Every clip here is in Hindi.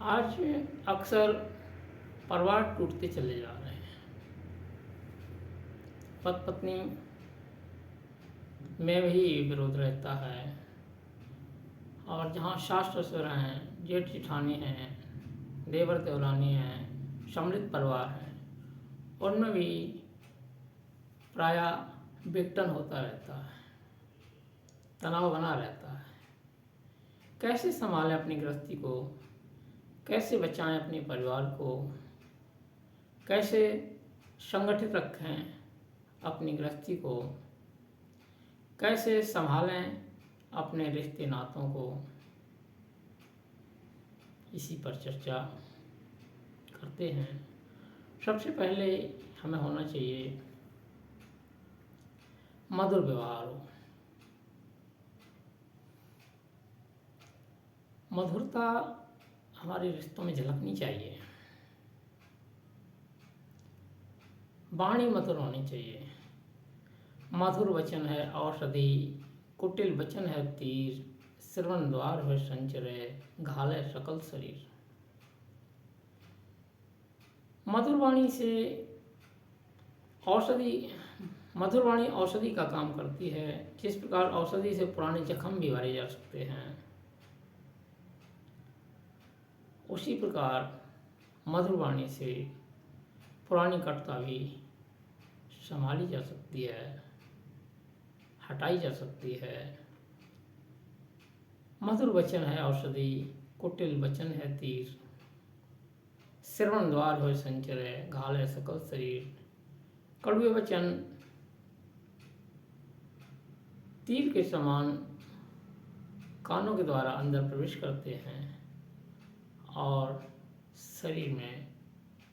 आज अक्सर परिवार टूटते चले जा रहे हैं। पति पत्नी में भी विरोध रहता है और जहाँ सास ससुर हैं, जेठ जेठानी हैं, देवर देवरानी हैं, सम्मिलित परिवार हैं, उनमें भी प्रायः विघटन होता रहता है, तनाव बना रहता है। कैसे संभालें अपनी गृहस्थी को, कैसे बचाएं अपने परिवार को, कैसे संगठित रखें अपनी गृहस्थी को, कैसे संभालें अपने रिश्ते नातों को, इसी पर चर्चा करते हैं। सबसे पहले हमें होना चाहिए मधुर व्यवहार हो। मधुरता हमारे रिश्तों में झलकनी चाहिए। वाणी मधुर होनी चाहिए। मधुर वचन है औषधि, कुटिल वचन है तीर, श्रवण द्वार है संचरे, घाले सकल शरीर। मधुर वाणी से मधुर वाणी औषधि का काम करती है। जिस प्रकार औषधि से पुराने जख्म भी भरे जा सकते हैं, उसी प्रकार मधुर वाणी से पुरानी कटुता भी संभाली जा सकती है, हटाई जा सकती है। मधुर वचन है औषधि, कुटिल वचन है तीर, श्रवण द्वार हो संचर है, घाल है सकल शरीर। कड़वे वचन तीर के समान कानों के द्वारा अंदर प्रवेश करते हैं और शरीर में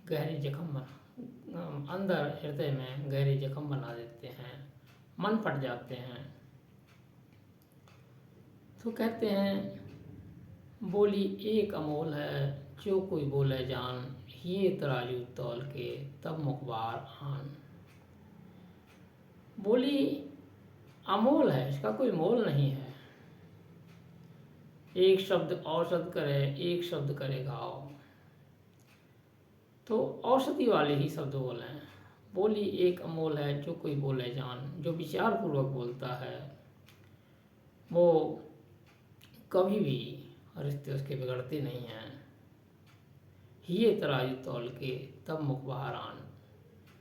गहरी जख्म अंदर हृदय में गहरे जख्म बना देते हैं, मन फट जाते हैं। तो कहते हैं बोली एक अमोल है, जो कोई बोले जान, ये तराजू तौल के तब मुखबार आन। बोली अमोल है, इसका कोई मोल नहीं है। एक शब्द औषध करे, एक शब्द करे घाव। तो औषधि वाले ही शब्द बोले। बोली एक अमोल है, जो कोई बोले जान। जो विचार पूर्वक बोलता है वो कभी भी रिश्ते उसके बिगड़ते नहीं हैं। ये तराजू तौल के तब मुख बाहर आन।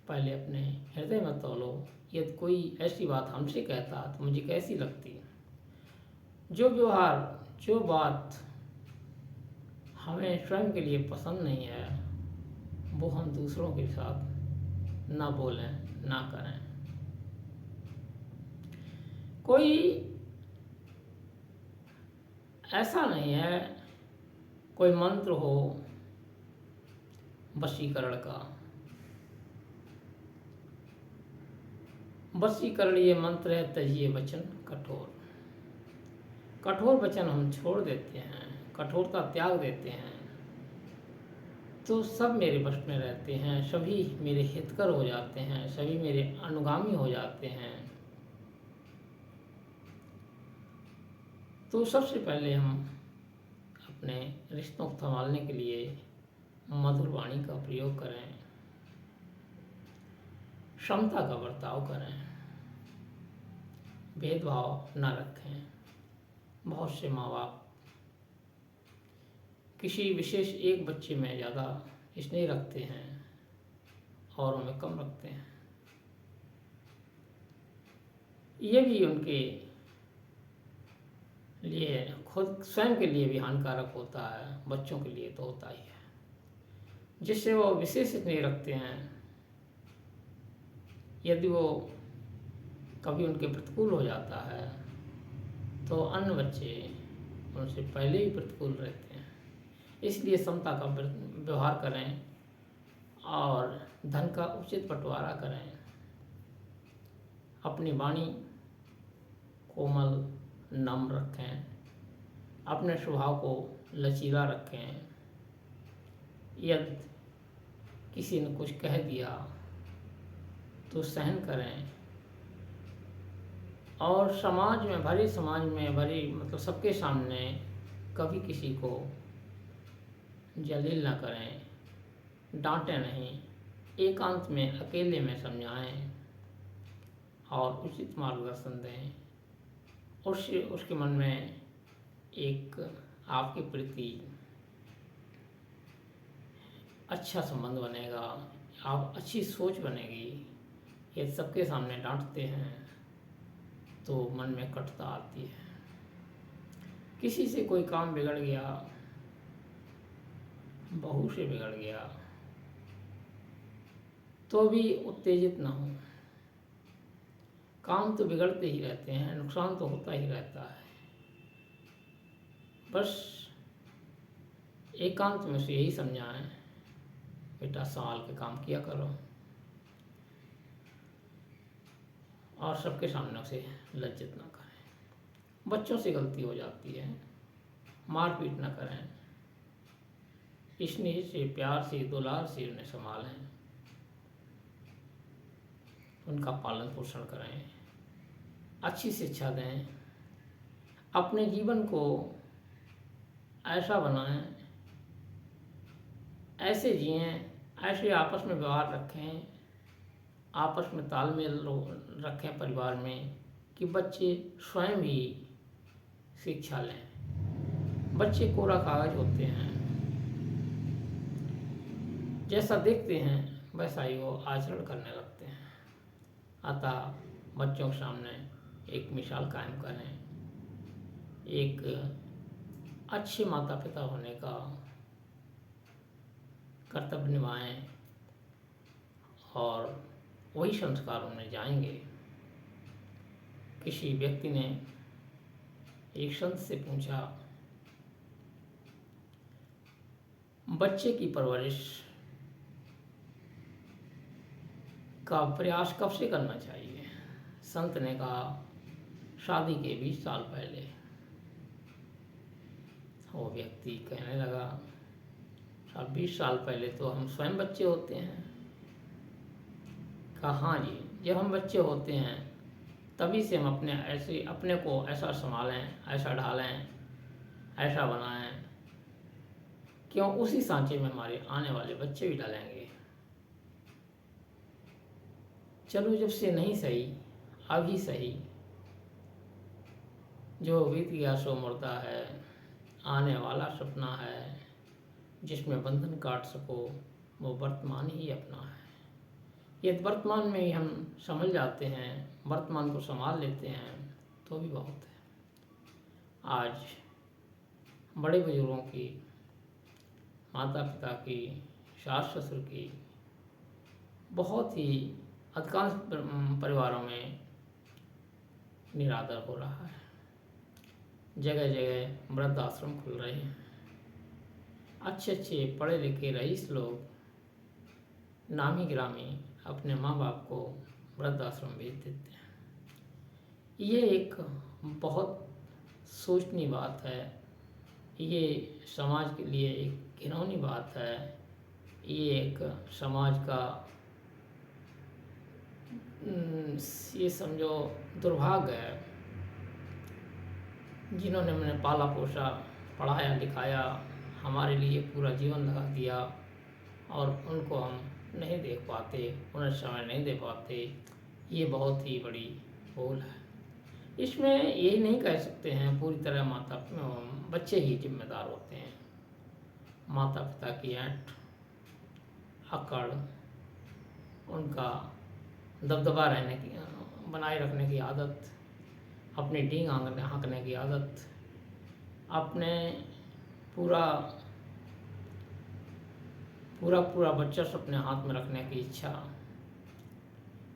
पहले अपने हृदय में तौलो, यदि कोई ऐसी बात हमसे कहता तो मुझे कैसी लगती। जो व्यवहार, जो बात हमें स्वयं के लिए पसंद नहीं है, वो हम दूसरों के साथ ना बोलें, ना करें। कोई ऐसा नहीं है कोई मंत्र हो वशीकरण का। वशीकरण ये मंत्र है, तजिए वचन कठोर। कठोर वचन हम छोड़ देते हैं, कठोरता त्याग देते हैं, तो सब मेरे वश में रहते हैं, सभी मेरे हितकर हो जाते हैं, सभी मेरे अनुगामी हो जाते हैं। तो सबसे पहले हम अपने रिश्तों को संभालने के लिए मधुर वाणी का प्रयोग करें, क्षमता का बर्ताव करें, भेदभाव न रखें। बहुत से माँ बाप किसी विशेष एक बच्चे में ज़्यादा स्नेह रखते हैं और उनमें कम रखते हैं। ये भी उनके लिए, खुद स्वयं के लिए भी हानिकारक होता है, बच्चों के लिए तो होता ही है। जिससे वो विशेष स्नेह रखते हैं, यदि वो कभी उनके प्रतिकूल हो जाता है तो अन्य बच्चे उनसे पहले ही प्रतिकूल रहते हैं। इसलिए समता का व्यवहार करें और धन का उचित बंटवारा करें। अपनी वाणी कोमल नम्र रखें, अपने स्वभाव को लचीला रखें। यदि किसी ने कुछ कह दिया तो सहन करें और समाज में भरे मतलब सबके सामने कभी किसी को जलील न करें, डांटें नहीं, एकांत में अकेले में समझाएं और उचित मार्गदर्शन दें। उसके मन में एक आपके प्रति अच्छा संबंध बनेगा, आप अच्छी सोच बनेगी। ये सबके सामने डांटते हैं तो मन में कटुता आती है। किसी से कोई काम बिगड़ गया, बहू से बिगड़ गया, तो भी उत्तेजित ना हो। काम तो बिगड़ते ही रहते हैं, नुकसान तो होता ही रहता है। बस एकांत में से यही समझाएं, बेटा संभाल के काम किया करो, और सबके सामने उसे लज्जित ना करें। बच्चों से गलती हो जाती है, मारपीट ना करें, स्नेह से, प्यार से, दुलार से उन्हें संभालें, उनका पालन पोषण करें, अच्छी शिक्षा दें। अपने जीवन को ऐसा बनाएं, ऐसे जिएं, ऐसे आपस में व्यवहार रखें, आपस में तालमेल रखें परिवार में, कि बच्चे स्वयं ही शिक्षा लें। बच्चे कोरा कागज होते हैं, जैसा देखते हैं वैसा ही वो आचरण करने लगते हैं। अतः बच्चों के सामने एक मिसाल कायम करें, एक अच्छे माता पिता होने का कर्तव्य निभाएं, और वही संस्कार उनमें जाएंगे। किसी व्यक्ति ने एक संत से पूछा, बच्चे की परवरिश का प्रयास कब से करना चाहिए? संत ने कहा, शादी के 20 साल पहले। वो व्यक्ति कहने लगा, 20 साल पहले तो हम स्वयं बच्चे होते हैं। कहा, हाँ जी, जब हम बच्चे होते हैं तभी से हम अपने को ऐसा संभालें, ऐसा ढालें, ऐसा बनाएं, क्यों उसी सांचे में हमारे आने वाले बच्चे भी डालेंगे। चलो जब से नहीं सही, अभी सही, जो बीत गया सो मुर्दा है, आने वाला सपना है, जिसमें बंधन काट सको वो वर्तमान ही अपना है। यदि वर्तमान में ही हम समझ जाते हैं, वर्तमान को संभाल लेते हैं, तो भी बहुत है। आज बड़े बुजुर्गों की, माता पिता की, सास ससुर की बहुत ही अधिकांश परिवारों में निरादर हो रहा है। जगह जगह वृद्धाश्रम खुल रहे हैं। अच्छे अच्छे पढ़े लिखे रईस लोग नामी गिरामी अपने माँ बाप को वृद्धाश्रम भेज देते हैं। ये एक बहुत सोचनीय बात है। ये समाज के लिए एक घिनौनी बात है। ये एक समाज का ये समझो दुर्भाग्य है। जिन्होंने मैंने पाला पोसा, पढ़ाया लिखाया, हमारे लिए पूरा जीवन लगा दिया, और उनको हम नहीं देख पाते, उन्हें समय नहीं दे पाते, ये बहुत ही बड़ी भूल है। इसमें यही नहीं कह सकते हैं पूरी तरह बच्चे ही जिम्मेदार होते हैं। माता पिता की ऐंठ, अकड़, उनका दबदबा बनाए रखने की आदत, अपनी डींग हाँकने की आदत, अपने पूरा वर्चस्व अपने हाथ में रखने की इच्छा,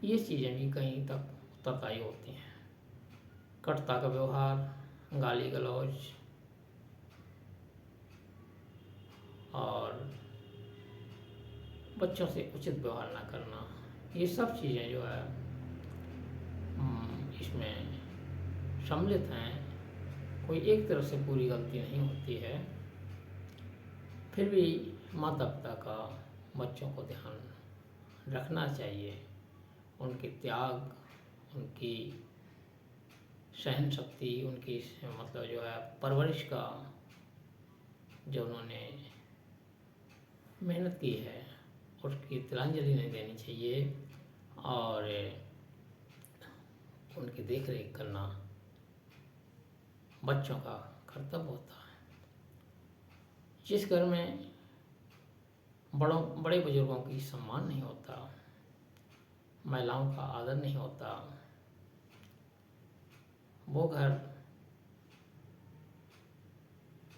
ये चीज़ें भी कहीं तक उत्तरदायी होती हैं। कटुता का व्यवहार, गाली गलौज, और बच्चों से उचित व्यवहार ना करना, ये सब चीज़ें जो है इसमें सम्मिलित हैं। कोई एक तरफ से पूरी गलती नहीं होती है। फिर भी माता पिता का बच्चों को ध्यान रखना चाहिए। उनके त्याग, उनकी सहन शक्ति, उनकी मतलब जो है परवरिश का जो उन्होंने मेहनत की है उसकी तिलांजलि नहीं देनी चाहिए और उनकी देख रेख करना बच्चों का कर्तव्य होता है। जिस घर में बड़े बुजुर्गों की सम्मान नहीं होता, महिलाओं का आदर नहीं होता, वो घर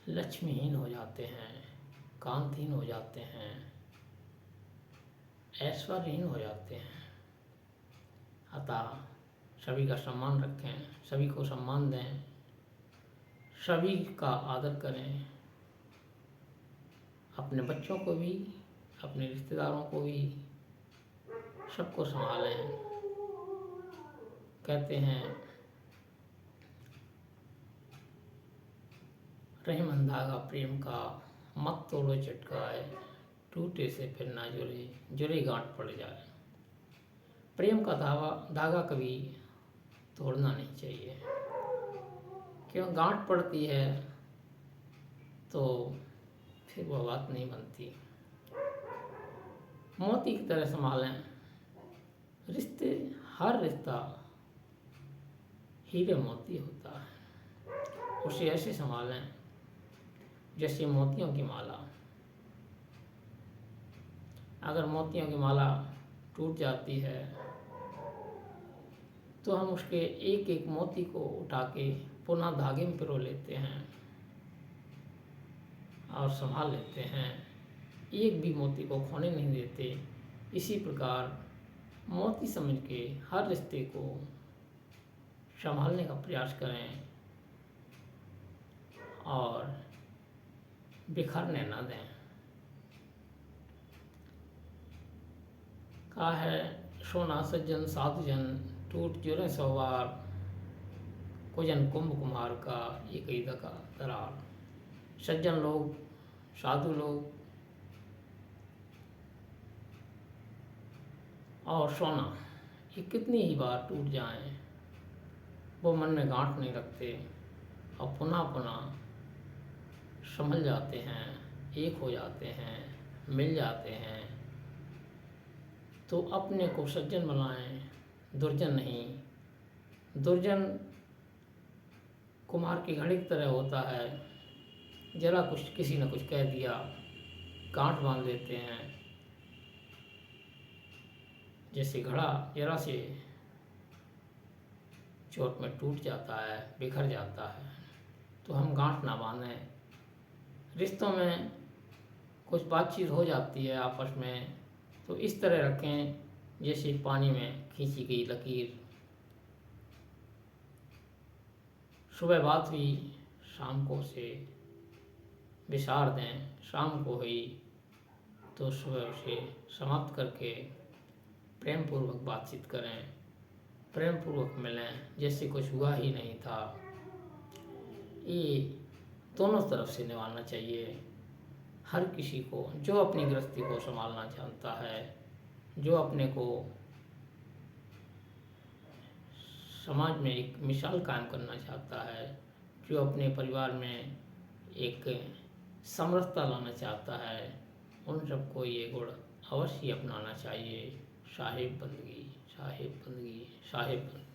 लक्ष्मीहीन हो जाते हैं, कांतिहीन हो जाते हैं, ऐश्वर्यहीन हो जाते हैं। अतः सभी का सम्मान रखें, सभी को सम्मान दें, सभी का आदर करें, अपने बच्चों को भी, अपने रिश्तेदारों को भी, सबको संभालें। कहते हैं रही मन धागा प्रेम का, मत तोड़ो चटकाए, टूटे से फिर ना जुड़े, जुड़े गांठ पड़ जाए। प्रेम का धागा कभी तोड़ना नहीं चाहिए, क्यों गांठ पड़ती है तो फिर वह बात नहीं बनती। मोती की तरह संभालें रिश्ते, हर रिश्ता हीरे मोती होता है, उसे ऐसे संभालें जैसे मोतियों की माला। अगर मोतियों की माला टूट जाती है तो हम उसके एक एक मोती को उठा के पुनः धागे में पिरो लेते हैं और संभाल लेते हैं, एक भी मोती को खोने नहीं देते। इसी प्रकार मोती समझ के हर रिश्ते को संभालने का प्रयास करें और बिखरने न दें। कहा है सोना सज्जन साधु जन, टूट जुरे सौ बार, कुजन कुंभ कुमार का एक ही दगा दरार। सज्जन लोग, साधु लोग और सोना ये कितनी ही बार टूट जाएं, वो मन में गांठ नहीं रखते और पुनः पुनः संभल जाते हैं, एक हो जाते हैं, मिल जाते हैं। तो अपने को सज्जन बनाएं, दुर्जन नहीं। दुर्जन कुम्हार की घड़ी की तरह होता है, जरा कुछ किसी ने कुछ कह दिया गांठ बांध देते हैं, जैसे घड़ा जरा से चोट में टूट जाता है, बिखर जाता है। तो हम गांठ ना बांधें। रिश्तों में कुछ बातचीत हो जाती है आपस में, तो इस तरह रखें जैसे पानी में खींची गई लकीर। सुबह बात हुई, शाम को उसे विसार दें। शाम को हुई तो सुबह उसे समाप्त करके प्रेम पूर्वक बातचीत करें, प्रेम पूर्वक मिलें जैसे कुछ हुआ ही नहीं था। ये दोनों तरफ से निभाना चाहिए। हर किसी को जो अपनी गृहस्थी को संभालना चाहता है, जो अपने को समाज में एक मिसाल कायम करना चाहता है, जो अपने परिवार में एक समरसता लाना चाहता है, उन सबको ये गुण अवश्य अपनाना चाहिए। साहिब बंदगी, साहिब बंदगी, साहिब बंदगी।